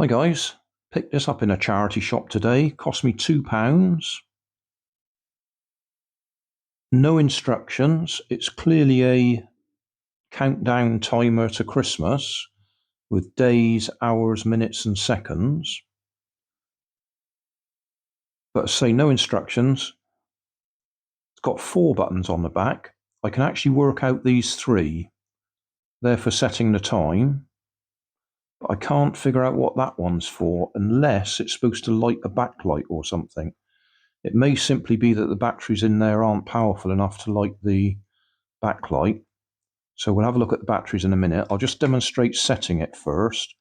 Hi guys, picked this up in a charity shop today, cost me £2. No instructions, it's clearly a countdown timer to Christmas with days, hours, minutes and seconds. But say no instructions, it's got 4 buttons on the back. I can actually work out these 3. They're for setting the time. But I can't figure out what that one's for unless it's supposed to light a backlight or something. It may simply be that the batteries in there aren't powerful enough to light the backlight. So we'll have a look at the batteries in a minute. I'll just demonstrate setting it first.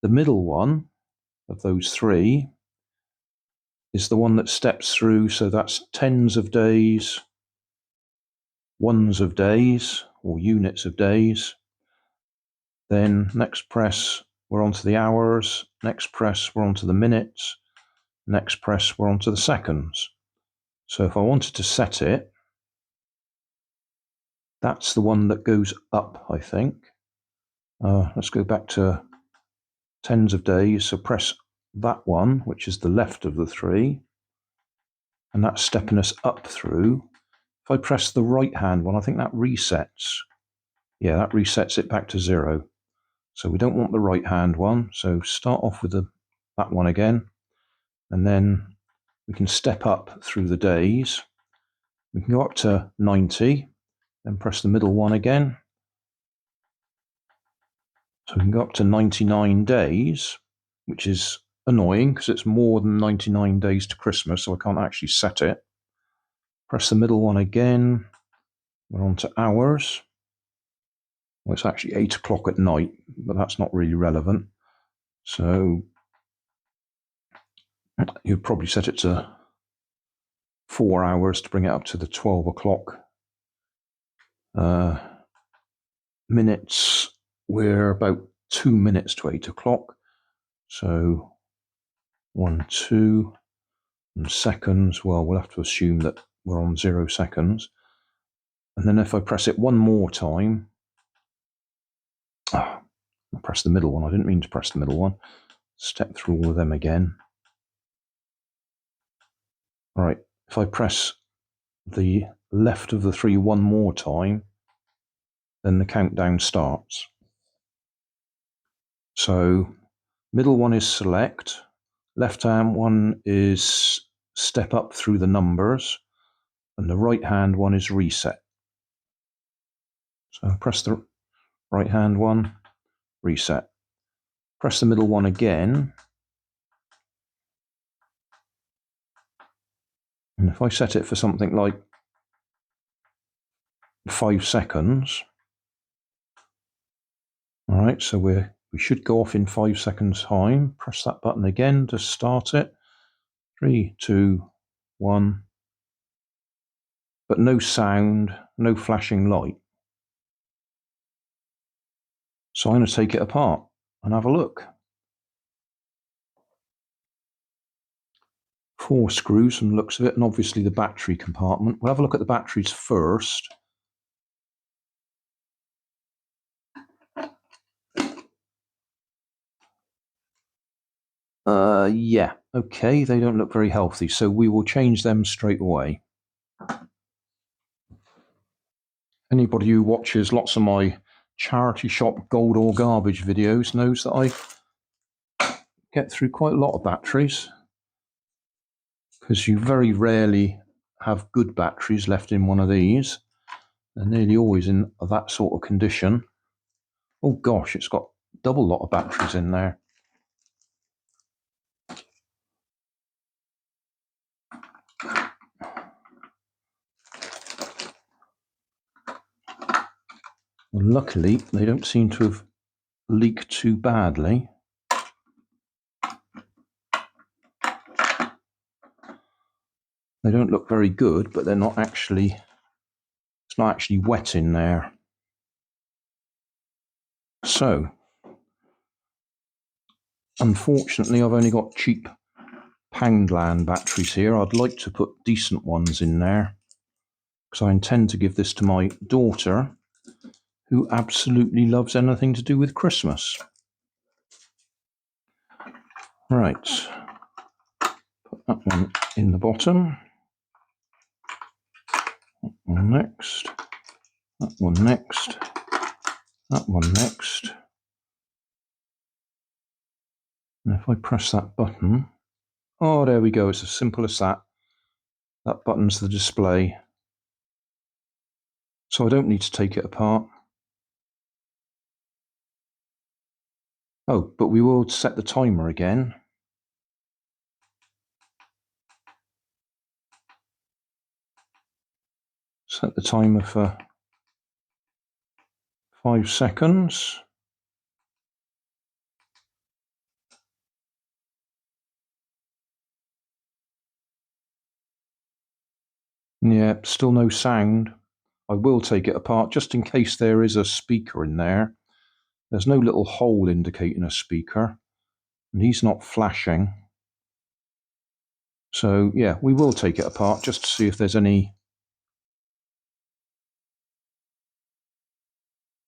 The middle one of those 3 is the one that steps through, so that's tens of days, ones of days, or units of days. Then next press, we're onto the hours. Next press, we're onto the minutes. Next press, we're onto the seconds. So if I wanted to set it, that's the one that goes up, I think. Let's go back to tens of days. So press that one, which is the left of the 3. And that's stepping us up through. If I press the right hand one, I think that resets. Yeah, that resets it back to 0. So we don't want the right hand one. So start off with that one again. And then we can step up through the days. We can go up to 90. Then press the middle one again. So we can go up to 99 days, which is annoying because it's more than 99 days to Christmas, so I can't actually set it. Press the middle one again. We're on to hours. Well, it's actually 8 o'clock at night, but that's not really relevant. So you'd probably set it to 4 hours to bring it up to the 12 o'clock. Minutes, we're about 2 minutes to 8 o'clock. So 1, 2, and seconds, well, we'll have to assume that we're on 0 seconds. And then if I press it one more time, I pressed the middle one. I didn't mean to press the middle one. Step through all of them again. All right, if I press the left of the 3 one more time, then the countdown starts. So middle one is select, left hand one is step up through the numbers, and the right hand one is reset. So press the right hand one, reset. Press the middle one again. And if I set it for something like 5 seconds, all right, so we should go off in 5 seconds time. Press that button again to start it. 3, 2, 1. But no sound, no flashing light. So I'm going to take it apart and have a look. 4 screws from the looks of it, and obviously the battery compartment. We'll have a look at the batteries first. Yeah, okay, they don't look very healthy, so we will change them straight away. Anybody who watches lots of my charity shop gold or garbage videos knows that I get through quite a lot of batteries, because you very rarely have good batteries left in one of these. They're nearly always in that sort of condition. Oh gosh, it's got double lot of batteries in there. Well, luckily, they don't seem to have leaked too badly. They don't look very good, but they're not actually, it's not actually wet in there. So, unfortunately, I've only got cheap Poundland batteries here. I'd like to put decent ones in there, because I intend to give this to my daughter, who absolutely loves anything to do with Christmas. Right, put that one in the bottom. That one next. That one next. That one next. And if I press that button, oh, there we go. It's as simple as that. That button's the display. So I don't need to take it apart. Oh, but we will set the timer again. Set the timer for 5 seconds. Yeah, still no sound. I will take it apart just in case there is a speaker in there. There's no little hole indicating a speaker, and he's not flashing. So yeah, we will take it apart just to see if there's any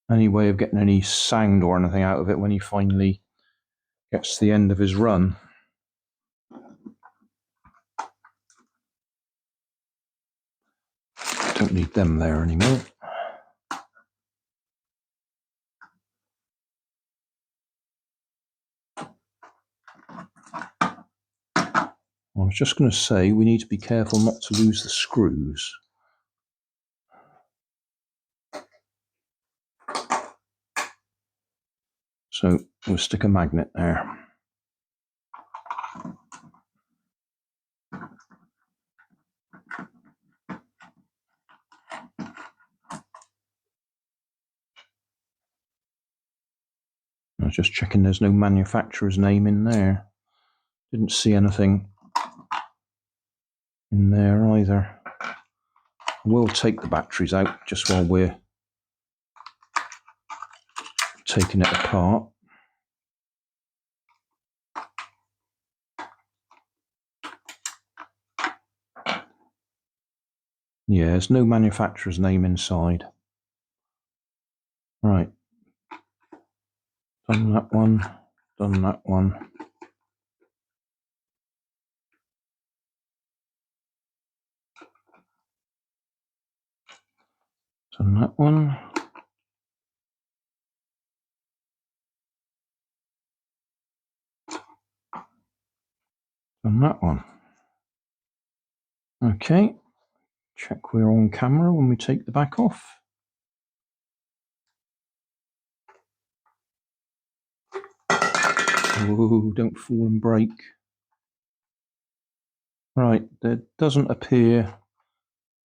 way of getting any sound or anything out of it when he finally gets to the end of his run. Don't need them there anymore. I was just going to say we need to be careful not to lose the screws. So we'll stick a magnet there. I was just checking there's no manufacturer's name in there. Didn't see anything in there either. We'll take the batteries out just while we're taking it apart. Yeah, there's no manufacturer's name inside. Right. Done that one. Done that one. Done that one. Done that one. Okay. Check we're on camera when we take the back off. Oh, don't fall and break. Right, there doesn't appear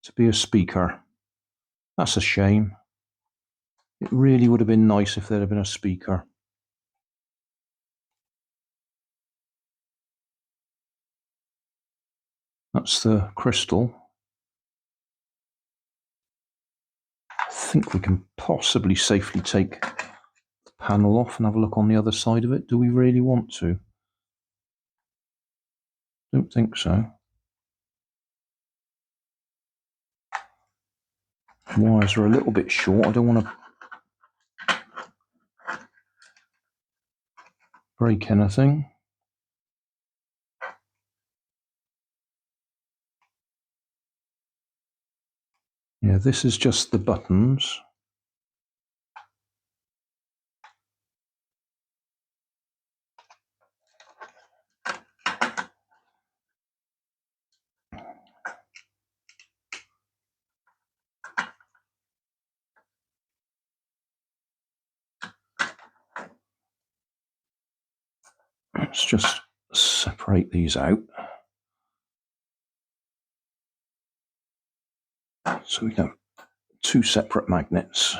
to be a speaker. That's a shame. It really would have been nice if there had been a speaker. That's the crystal. I think we can possibly safely take the panel off and have a look on the other side of it. Do we really want to? Don't think so. Wires are a little bit short. I don't want to break anything. Yeah, this is just the buttons. Let's just separate these out. So we have 2 separate magnets.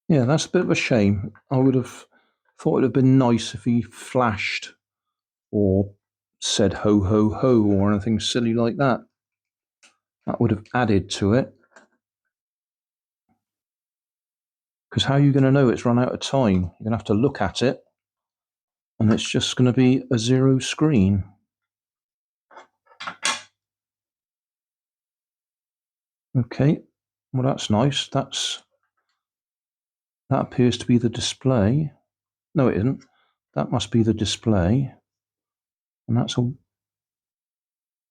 Yeah, that's a bit of a shame. I would have thought it would have been nice if he flashed or said ho ho ho or anything silly like that. That would have added to it. Because how are you going to know it's run out of time? You're going to have to look at it, and it's just going to be a zero screen. Okay, well that's nice. That appears to be the display. No, it isn't. That must be the display, and that's a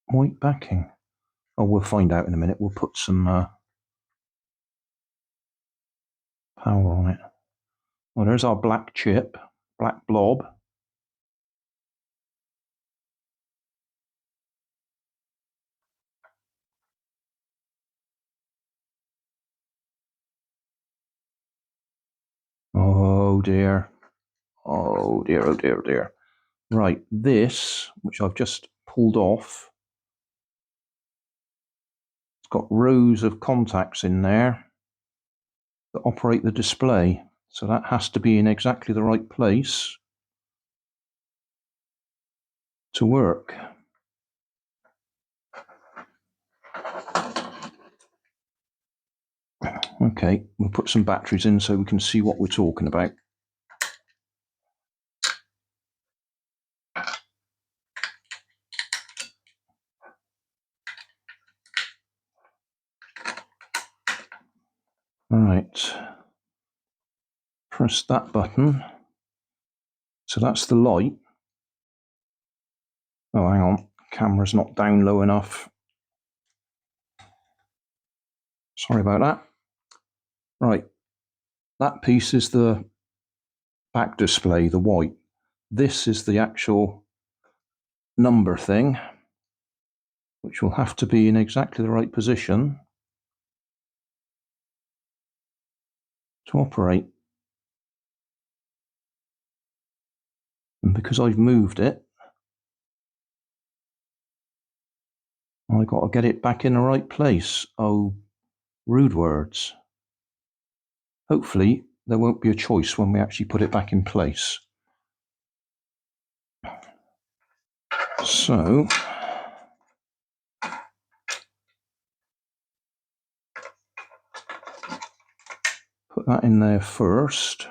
white backing. Oh, we'll find out in a minute. We'll put some power on it. Well, there's our black chip, black blob. Oh dear. Oh dear, oh dear, oh dear. Right, this, which I've just pulled off, it's got rows of contacts in there that operate the display. So that has to be in exactly the right place to work. Okay, we'll put some batteries in so we can see what we're talking about. Right, press that button. So that's the light. Oh, hang on, camera's not down low enough. Sorry about that. Right, that piece is the back display, the white. This is the actual number thing, which will have to be in exactly the right position to operate. And because I've moved it, I've got to get it back in the right place. Oh, rude words. Hopefully, there won't be a choice when we actually put it back in place. So, put that in there first.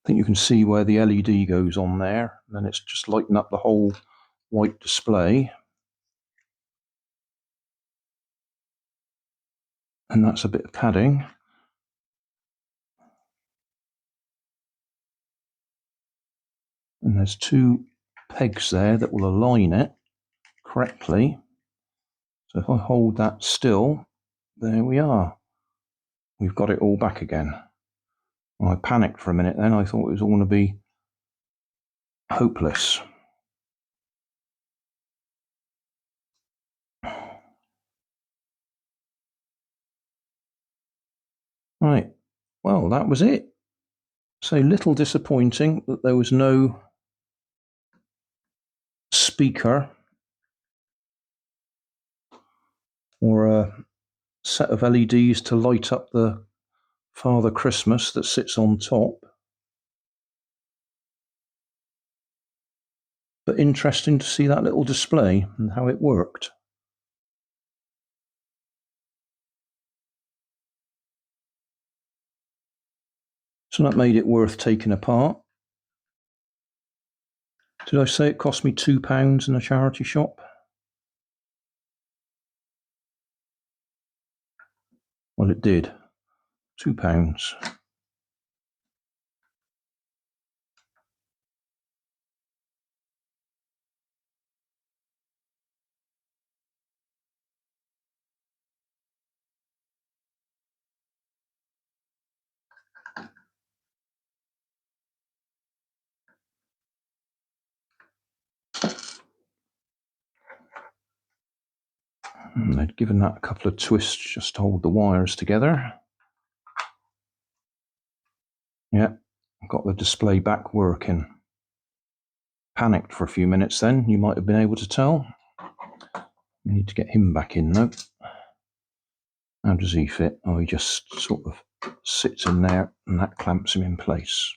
I think you can see where the LED goes on there, and then it's just lighting up the whole white display. And that's a bit of padding. And there's two pegs there that will align it correctly. So if I hold that still, there we are. We've got it all back again. Well, I panicked for a minute then. I thought it was all going to be hopeless. Right, well, that was it. So little disappointing that there was no speaker or a set of LEDs to light up the Father Christmas that sits on top. But interesting to see that little display and how it worked. So that made it worth taking apart. Did I say it cost me £2 in a charity shop? Well, it did. £2. And they'd given that a couple of twists just to hold the wires together. Yeah, got the display back working. Panicked for a few minutes then, you might have been able to tell. We need to get him back in though. How does he fit? Oh, he just sort of sits in there and that clamps him in place.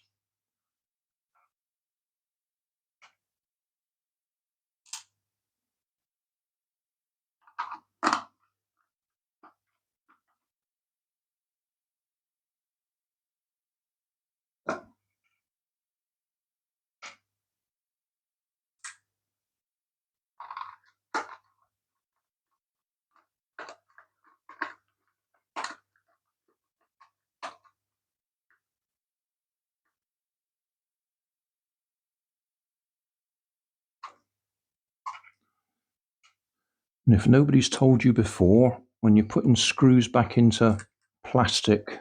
And if nobody's told you before, when you're putting screws back into plastic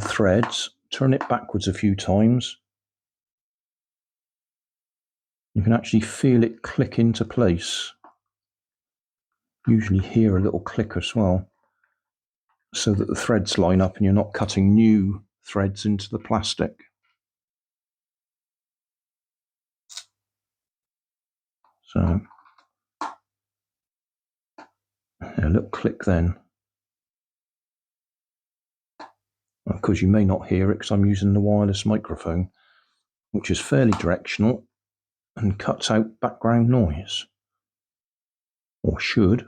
threads, turn it backwards a few times. You can actually feel it click into place. Usually hear a little click as well, so that the threads line up and you're not cutting new threads into the plastic. So a little click then. Of course, you may not hear it because I'm using the wireless microphone, which is fairly directional and cuts out background noise, or should.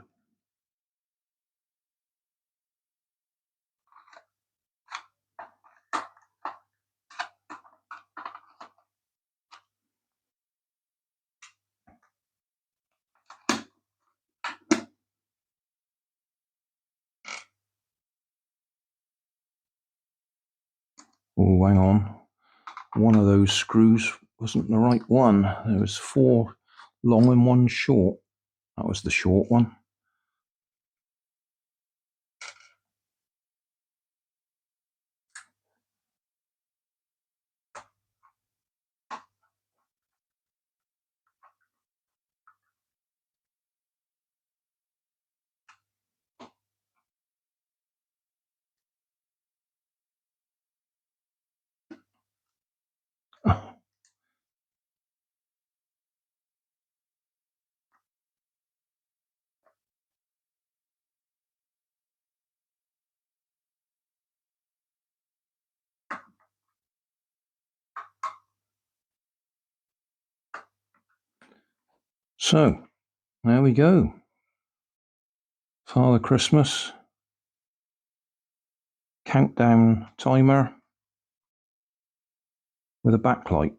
Oh, hang on. One of those screws wasn't the right one. There was 4 long and 1 short. That was the short one. So, there we go. Father Christmas. Countdown timer with a backlight.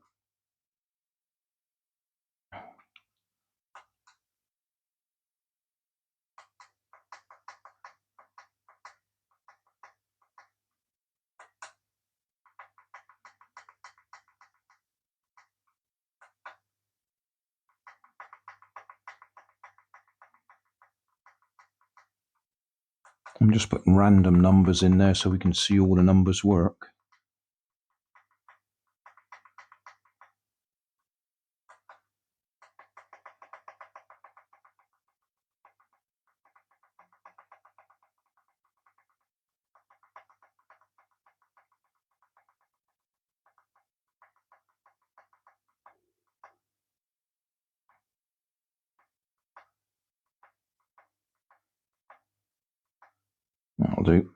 I'm just putting random numbers in there so we can see all the numbers work. That'll do.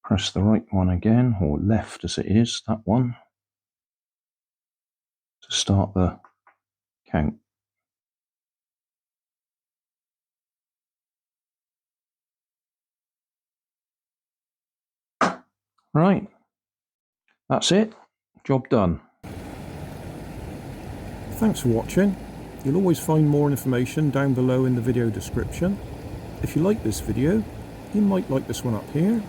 Press the right one again, or left as it is, that one, to start the count. Right, that's it. Job done. Thanks for watching. You'll always find more information down below in the video description. If you like this video, you might like this one up here.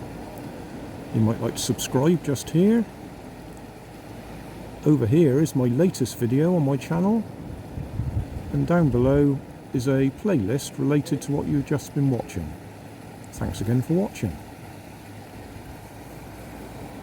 You might like to subscribe just here. Over here is my latest video on my channel. And down below is a playlist related to what you've just been watching. Thanks again for watching.